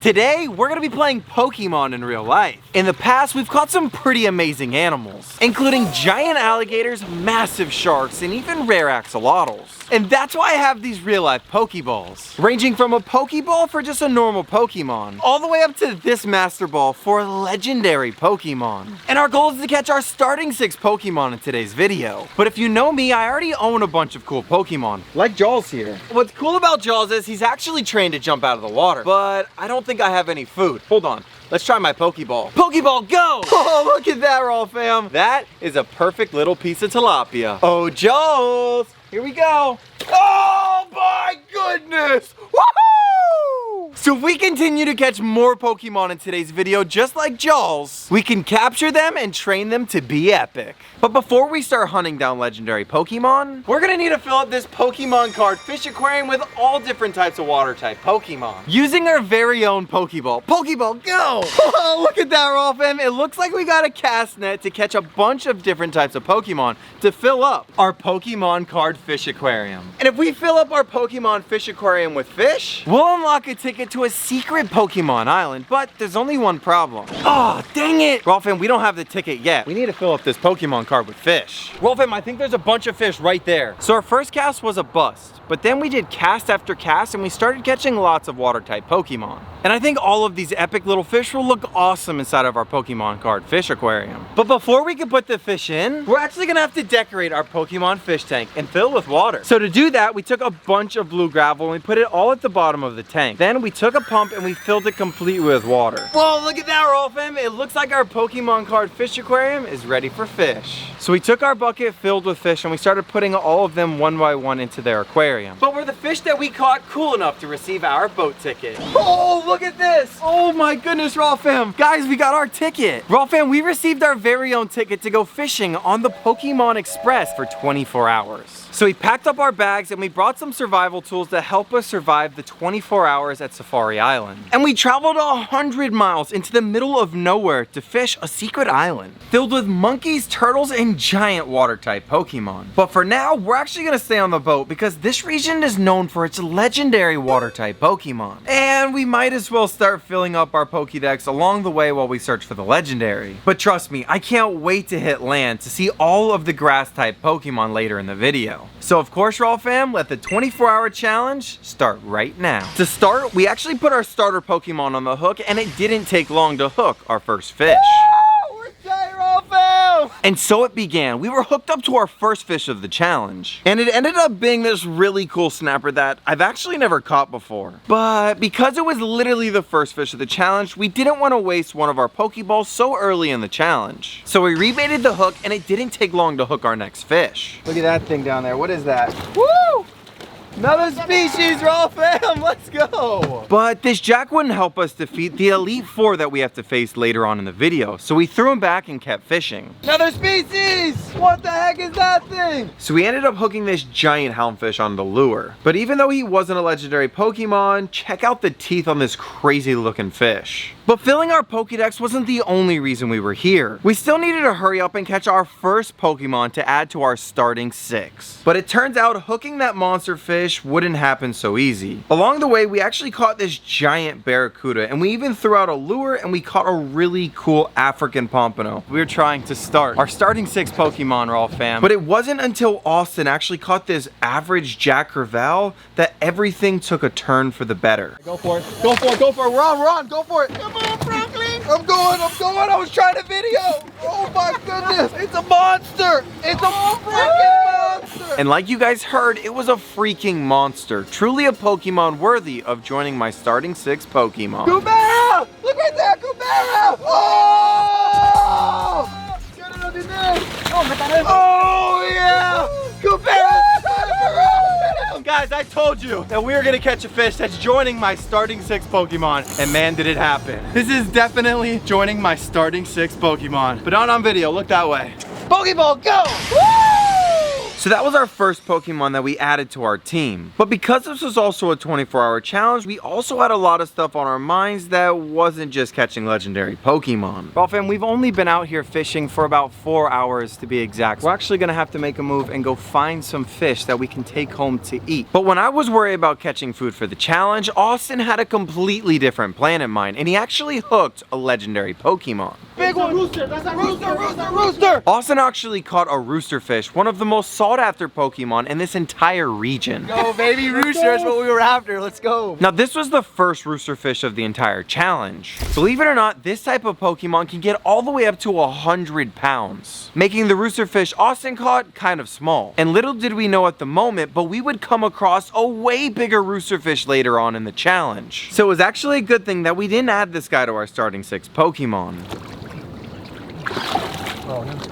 Today, we're gonna be playing Pokemon in real life. In the past, we've caught some pretty amazing animals, including giant alligators, massive sharks, and even rare axolotls. And that's why I have these real-life Pokeballs, ranging from a Pokeball for just a normal Pokemon, all the way up to this Master Ball for a legendary Pokemon. And our goal is to catch our starting 6 Pokemon in today's video. But if you know me, I already own a bunch of cool Pokemon, like Jaws here. What's cool about Jaws is he's actually trained to jump out of the water, but I don't think I have any food. Hold on. Let's try my Pokeball. Pokeball, go! Oh, look at that, Raw fam. That is a perfect little piece of tilapia. Oh, Jaws. Here we go. Oh my goodness! Woohoo! So if we continue to catch more Pokemon in today's video, just like Jaws, we can capture them and train them to be epic. But before we start hunting down legendary Pokemon, we're gonna need to fill up this Pokemon card fish aquarium with all different types of water type Pokemon, using our very own Pokeball. Pokeball, go! Oh, look at that, Raw fam. It looks like we got a cast net to catch a bunch of different types of Pokemon to fill up our Pokemon card fish aquarium. And if we fill up our Pokemon fish aquarium with fish, we'll unlock a ticket to a secret Pokemon island, but there's only one problem. Oh, dang it! Raw fam, we don't have the ticket yet. We need to fill up this Pokemon card with fish. Raw fam, I think there's a bunch of fish right there. So our first cast was a bust, but then we did cast after cast and we started catching lots of water type Pokemon. And I think all of these epic little fish will look awesome inside of our Pokemon card fish aquarium. But before we can put the fish in, we're actually gonna have to decorate our Pokemon fish tank and fill it with water. So to do that, we took a bunch of blue gravel and we put it all at the bottom of the tank. Then we took a pump and we filled it completely with water. Whoa, look at that, Raw fam. It looks like our Pokemon card fish aquarium is ready for fish. So we took our bucket filled with fish and we started putting all of them one by one into their aquarium. But were the fish that we caught cool enough to receive our boat ticket? Oh, look at this. Oh my goodness, Raw fam. Guys, we got our ticket. Raw fam, we received our very own ticket to go fishing on the Pokemon Express for 24 hours. So we packed up our bags and we brought some survival tools to help us survive the 24 hours at Safari Island. And we traveled 100 miles into the middle of nowhere to fish a secret island filled with monkeys, turtles, and giant water type Pokemon. But for now, we're actually gonna stay on the boat because this region is known for its legendary water type Pokemon. And we might as well start filling up our Pokédex along the way while we search for the legendary. But trust me, I can't wait to hit land to see all of the grass type Pokemon later in the video. So of course, Raw fam, let the 24-hour challenge start right now. To start, we actually put our starter Pokemon on the hook and it didn't take long to hook our first fish. And so it began. We were hooked up to our first fish of the challenge. And it ended up being this really cool snapper that I've actually never caught before. But because it was literally the first fish of the challenge, we didn't want to waste one of our Pokeballs so early in the challenge. So we rebaited the hook and it didn't take long to hook our next fish. Look at that thing down there. What is that? Woo! Another species, Raw fam, let's go! But this Jack wouldn't help us defeat the Elite Four that we have to face later on in the video, so we threw him back and kept fishing. Another species! What the heck is that thing? So we ended up hooking this giant houndfish on the lure. But even though he wasn't a legendary Pokemon, check out the teeth on this crazy looking fish. But filling our Pokédex wasn't the only reason we were here. We still needed to hurry up and catch our first Pokemon to add to our starting 6. But it turns out hooking that monster fish wouldn't happen so easy. Along the way, we actually caught this giant barracuda and we even threw out a lure and we caught a really cool African pompano. We were trying to start our starting 6 Pokemon, Raw fam. But it wasn't until Austin actually caught this average Jack Crevalle that everything took a turn for the better. Go for it, go for it, go for it, run, go for it. Come on, Franklin. I'm going, I was trying to video. Oh my goodness, it's a monster. It's a freaking monster. And like you guys heard, it was a freaking monster. Truly a Pokemon worthy of joining my starting 6 Pokemon. Kubera! Look right there, Kubera! Oh! Oh yeah! Kubera! Guys, I told you that we were gonna catch a fish that's joining my starting 6 Pokemon, and man, did it happen. This is definitely joining my starting 6 Pokemon. But not on video, look that way. Pokeball, go! Woo! So that was our first Pokemon that we added to our team. But because this was also a 24-hour challenge, we also had a lot of stuff on our minds that wasn't just catching legendary Pokemon. Well, fam, we've only been out here fishing for about 4 hours to be exact. We're actually gonna have to make a move and go find some fish that we can take home to eat. But when I was worried about catching food for the challenge, Austin had a completely different plan in mind, and he actually hooked a legendary Pokemon. Big one! Rooster! That's a rooster! Rooster! Rooster! Austin actually caught a rooster fish, one of the most sought after Pokemon in this entire region. Go, baby, rooster! That's what we were after. Let's go. Now, this was the first rooster fish of the entire challenge. Believe it or not, this type of Pokemon can get all the way up to 100 pounds, making the rooster fish Austin caught kind of small. And little did we know at the moment, but we would come across a way bigger rooster fish later on in the challenge. So it was actually a good thing that we didn't add this guy to our starting 6 Pokemon.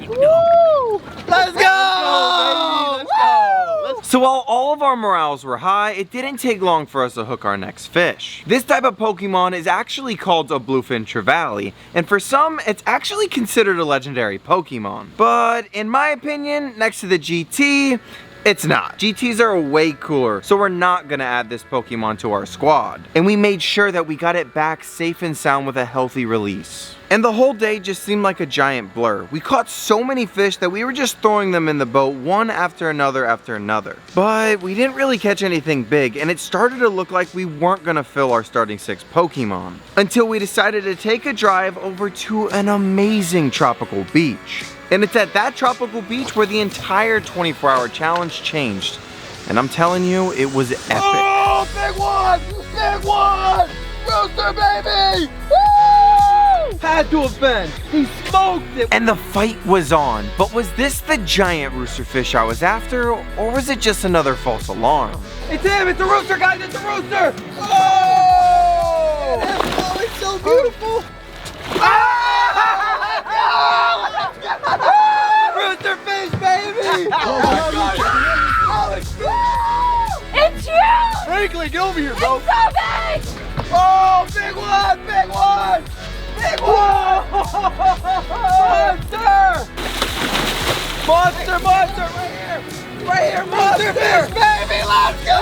Woo! Let's go! Let's go! So while all of our morales were high, it didn't take long for us to hook our next fish. This type of Pokemon is actually called a bluefin trevally, and for some, it's actually considered a legendary Pokemon. But in my opinion, next to the GT, it's not. GTs are way cooler, so we're not gonna add this Pokemon to our squad. And we made sure that we got it back safe and sound with a healthy release. And the whole day just seemed like a giant blur. We caught so many fish that we were just throwing them in the boat one after another. But we didn't really catch anything big, and it started to look like we weren't gonna fill our starting 6 Pokemon. Until we decided to take a drive over to an amazing tropical beach. And it's at that tropical beach where the entire 24-hour challenge changed. And I'm telling you, it was epic. Oh, big one! Big one! Rooster, baby! Woo! Had to have been. He smoked it. And the fight was on. But was this the giant rooster fish I was after, or was it just another false alarm? It's him! It's a rooster, guys! It's a rooster! Oh! Oh, it's so beautiful! Rooster fish, baby! Oh my God! It's you! Franklin, get over here, bro! It's so big! Oh, big one! Big one! Big one! Monster! Monster! Monster! Right here! Right here! Monster fish, baby! Let's go!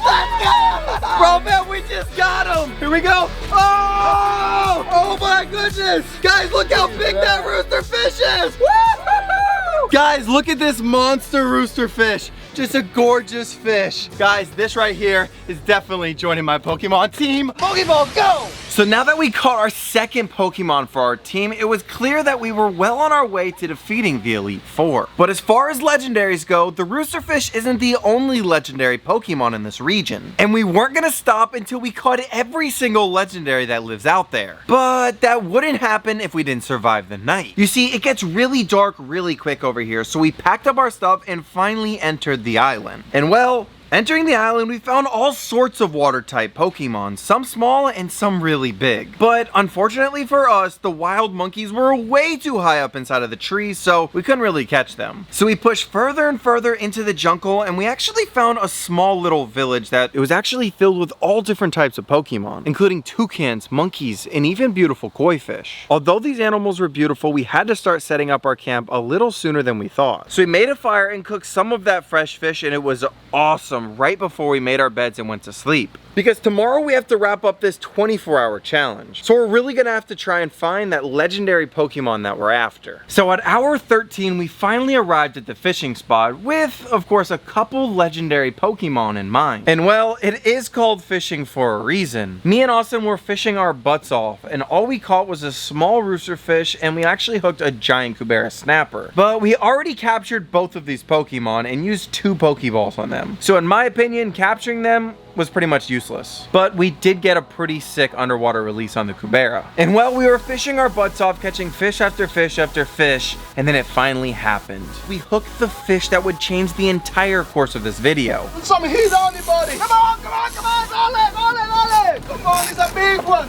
Let's go! Bro, man, we just got him! Here we go! Oh! Oh my goodness! Guys, look how big that rooster fish is! Woo-hoo-hoo! Guys, look at this monster rooster fish. Just a gorgeous fish. Guys, this right here is definitely joining my Pokemon team. Pokéball, go! So now that we caught our second Pokemon for our team, it was clear that we were well on our way to defeating the Elite Four. But as far as legendaries go, the roosterfish isn't the only legendary Pokemon in this region. And we weren't gonna stop until we caught every single legendary that lives out there. But that wouldn't happen if we didn't survive the night. You see, it gets really dark really quick over here, so we packed up our stuff and finally entered the island. And well, entering the island, we found all sorts of water-type Pokemon, some small and some really big. But unfortunately for us, the wild monkeys were way too high up inside of the trees, so we couldn't really catch them. So we pushed further and further into the jungle, and we actually found a small little village that it was actually filled with all different types of Pokemon, including toucans, monkeys, and even beautiful koi fish. Although these animals were beautiful, we had to start setting up our camp a little sooner than we thought. So we made a fire and cooked some of that fresh fish, and it was awesome right before we made our beds and went to sleep. Because tomorrow we have to wrap up this 24-hour challenge. So we're really gonna have to try and find that legendary Pokemon that we're after. So at hour 13, we finally arrived at the fishing spot with, of course, a couple legendary Pokemon in mind. And well, it is called fishing for a reason. Me and Austin were fishing our butts off, and all we caught was a small rooster fish, and we actually hooked a giant Kubera snapper. But we already captured both of these Pokemon and used 2 Pokeballs on them. So in my opinion, capturing them was pretty much useless. But we did get a pretty sick underwater release on the Kubera. And while we were fishing our butts off, catching fish after fish after fish, and then it finally happened. We hooked the fish that would change the entire course of this video. Put some heat on it, buddy. Come on, come on, come on. Ole, ole, ole. Come on, it's a big one.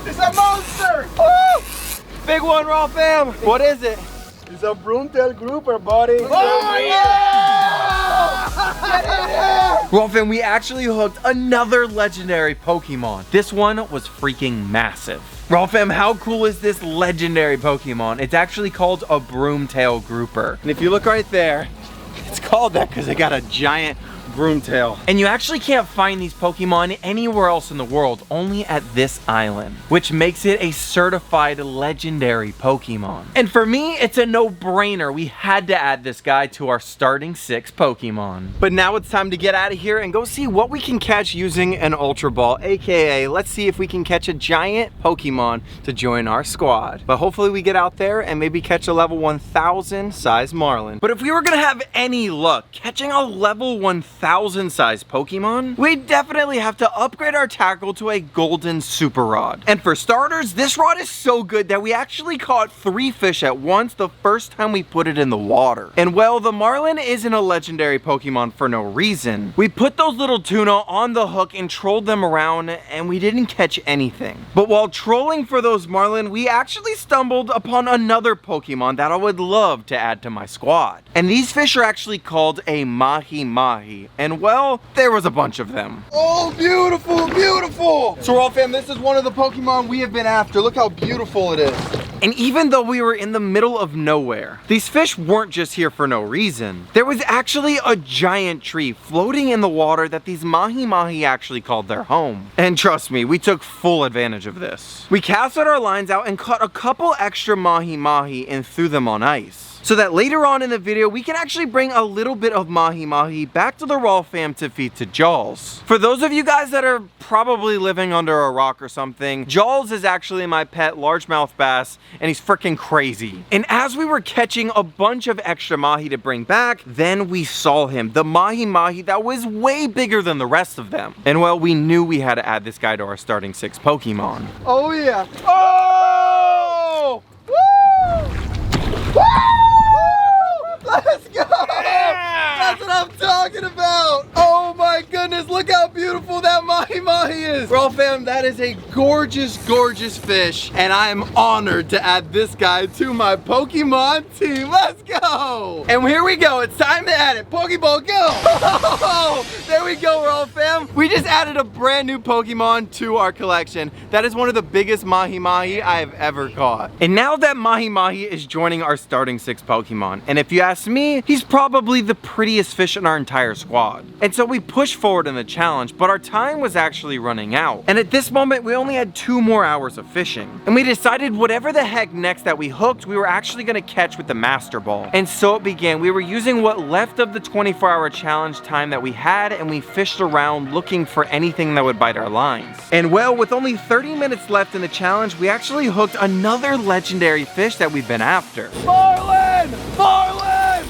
It's a monster. Woo! Big one, raw fam. What is it? It's a broomtail grouper, buddy. Oh, yeah! Get in here! Rolfin, we actually hooked another legendary Pokemon. This one was freaking massive. Rolfam, how cool is this legendary Pokemon? It's actually called a broomtail grouper. And if you look right there, It's called that because they got a giant broomtail. And you actually can't find these Pokemon anywhere else in the world, only at this island, which makes it a certified legendary Pokemon. And for me, it's a no-brainer. We had to add this guy to our starting 6 Pokemon. But now it's time to get out of here and go see what we can catch using an Ultra Ball, aka let's see if we can catch a giant Pokemon to join our squad. But hopefully we get out there and maybe catch a level 1000 size Marlin. But if we were gonna have any luck catching a level 1000 size Pokemon, we definitely have to upgrade our tackle to a golden super rod. And for starters, this rod is so good that we actually caught 3 fish at once the first time we put it in the water. And well, the Marlin isn't a legendary Pokemon for no reason. We put those little tuna on the hook and trolled them around and we didn't catch anything. But while trolling for those Marlin, we actually stumbled upon another Pokemon that I would love to add to my squad. And these fish are actually called a mahi-mahi. And well, there was a bunch of them. Oh, beautiful, beautiful. So RAWWF fam, this is one of the Pokemon we have been after. Look how beautiful it is. And even though we were in the middle of nowhere, these fish weren't just here for no reason. There was actually a giant tree floating in the water that these mahi-mahi actually called their home. And trust me, we took full advantage of this. We casted our lines out and caught a couple extra mahi-mahi and threw them on ice, so that later on in the video, we can actually bring a little bit of mahi-mahi back to the RAWWF fam to feed to Jaws. For those of you guys that are probably living under a rock or something, Jaws is actually my pet largemouth bass, and he's freaking crazy. And as we were catching a bunch of extra mahi to bring back, then we saw him, the mahi-mahi that was way bigger than the rest of them. And well, we knew we had to add this guy to our starting 6 Pokemon. Oh yeah. Oh! Woo! Woo! Let's go! Yeah! That's what I'm talking about! Oh my goodness, look how beautiful that mahi-mahi is! RAWWF fam, that is a gorgeous, gorgeous fish, and I am honored to add this guy to my Pokemon team. Let's go! And here we go, it's time to add it. Pokéball, go! Oh, there we go, RAWWF fam. We just added a brand new Pokemon to our collection. That is one of the biggest mahi-mahi I have ever caught. And now that mahi-mahi is joining our starting 6 Pokemon, and if you ask me, he's probably the prettiest fish in our entire squad. And so we pushed forward in the challenge, but our time was actually running out. And at this moment, we only had 2 more hours of fishing. And we decided whatever the heck next that we hooked, we were actually gonna catch with the Master Ball. And so it began. We were using what left of the 24-hour challenge time that we had, and we fished around looking for anything that would bite our lines. And well, with only 30 minutes left in the challenge, we actually hooked another legendary fish that we've been after. Marlin! Marlin!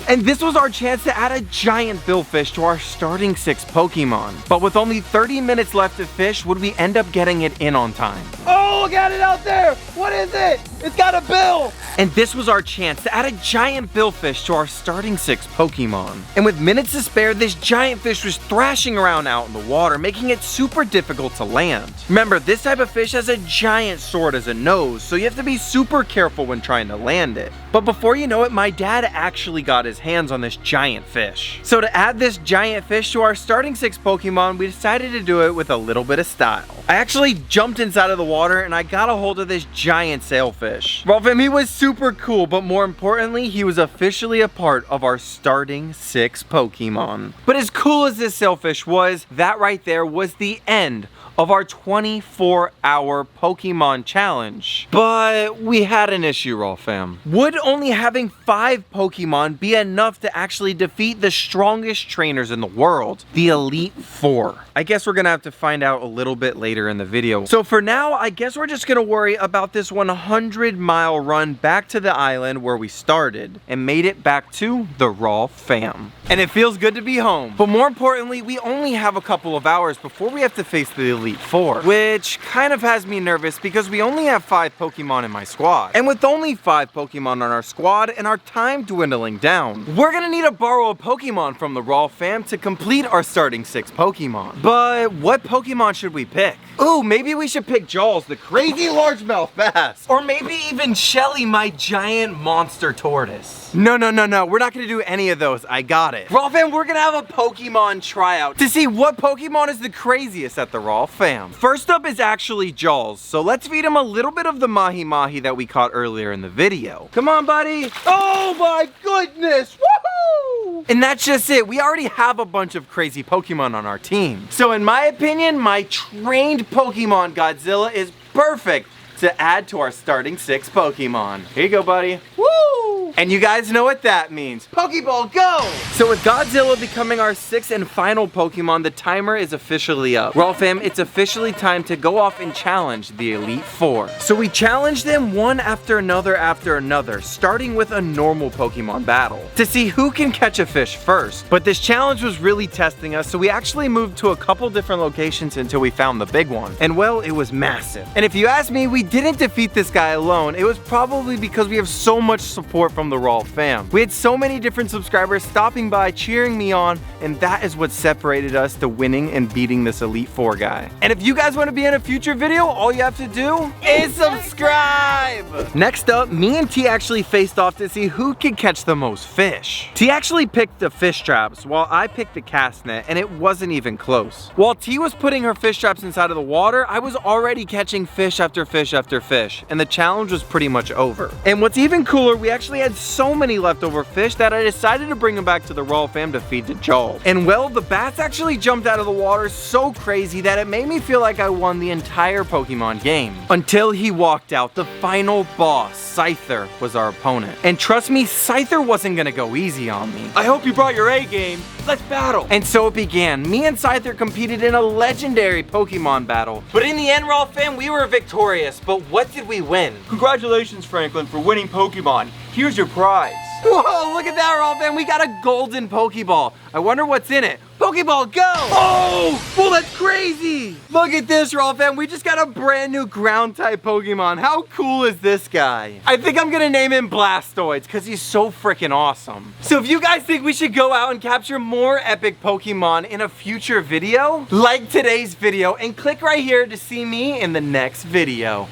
And this was our chance to add a giant billfish to our starting 6 Pokemon. But with only 30 minutes left to fish, would we end up getting it in on time? Oh, look at it out there! What is it? It's got a bill! And this was our chance to add a giant billfish to our starting 6 Pokemon. And with minutes to spare, this giant fish was thrashing around out in the water, making it super difficult to land. Remember, this type of fish has a giant sword as a nose, so you have to be super careful when trying to land it. But before you know it, my dad actually got his hands on this giant fish. So to add this giant fish to our starting 6 Pokemon, we decided to do it with a little bit of style. I actually jumped inside of the water and I got a hold of this giant sailfish. RAWWF fam, he was super cool, but more importantly, he was officially a part of our starting 6 Pokemon. But as cool as this sailfish was, that right there was the end of our 24-hour Pokemon challenge. But we had an issue, RAWWF fam. Would only having 5 Pokemon be enough to actually defeat the strongest trainers in the world, the Elite Four? I guess we're gonna have to find out a little bit later in the video. So for now, I guess we're just gonna worry about this 100-mile run back to the island where we started and made it back to the RAWWF fam. And it feels good to be home. But more importantly, we only have a couple of hours before we have to face the Elite Four, which kind of has me nervous because we only have 5 Pokemon in my squad. And with only 5 Pokemon on our squad and our time dwindling down, we're gonna need to borrow a Pokemon from the RAWWF fam to complete our starting 6 Pokemon. But what Pokemon should we pick? Ooh, maybe we should pick Jaws, the crazy largemouth bass. Or maybe even Shelly, my giant monster tortoise. No, we're not gonna do any of those, I got it. RAWWF fam, we're gonna have a Pokemon tryout to see what Pokemon is the craziest at the RAWWF fam. First up is actually Jaws, so let's feed him a little bit of the mahi-mahi that we caught earlier in the video. Come on, buddy. Oh my goodness! Woohoo! go. And that's just it. We already have a bunch of crazy Pokemon on our team. So in my opinion, my trained Pokemon Godzilla is perfect to add to our starting 6 Pokemon. Here you go, buddy. Woo! And you guys know what that means. Pokéball, go! So with Godzilla becoming our 6th and final Pokemon, the timer is officially up. Well, fam, it's officially time to go off and challenge the Elite Four. So we challenge them one after another, starting with a normal Pokemon battle to see who can catch a fish first. But this challenge was really testing us, so we actually moved to a couple different locations until we found the big one. And well, it was massive. And if you ask me, we didn't defeat this guy alone. It was probably because we have so much support from the RAWWF fam. We had so many different subscribers stopping by, cheering me on, and that is what separated us to winning and beating this Elite Four guy. And if you guys want to be in a future video, all you have to do is subscribe! Next up, me and T actually faced off to see who could catch the most fish. T actually picked the fish traps, while I picked the cast net, and it wasn't even close. While T was putting her fish traps inside of the water, I was already catching fish after fish after fish, and the challenge was pretty much over. And what's even cooler, we actually had so many leftover fish that I decided to bring them back to the RAWWF fam to feed to Jaws. And well, the bats actually jumped out of the water so crazy that it made me feel like I won the entire Pokemon game. Until he walked out, the final boss, Scyther, was our opponent. And trust me, Scyther wasn't gonna go easy on me. I hope you brought your A game. Let's battle. And so it began. Me and Scyther competed in a legendary Pokemon battle. But in the end, RAWWF fam, we were victorious. But what did we win? Congratulations, Franklin, for winning Pokemon. Here's your prize. Whoa, look at that, RAWWF fam. We got a golden Pokeball. I wonder what's in it. Pokeball, go! Oh, well, that's crazy. Look at this, RAWWF fam. We just got a brand new ground type Pokemon. How cool is this guy? I think I'm gonna name him Blastoise because he's so freaking awesome. So if you guys think we should go out and capture more epic Pokemon in a future video, like today's video and click right here to see me in the next video.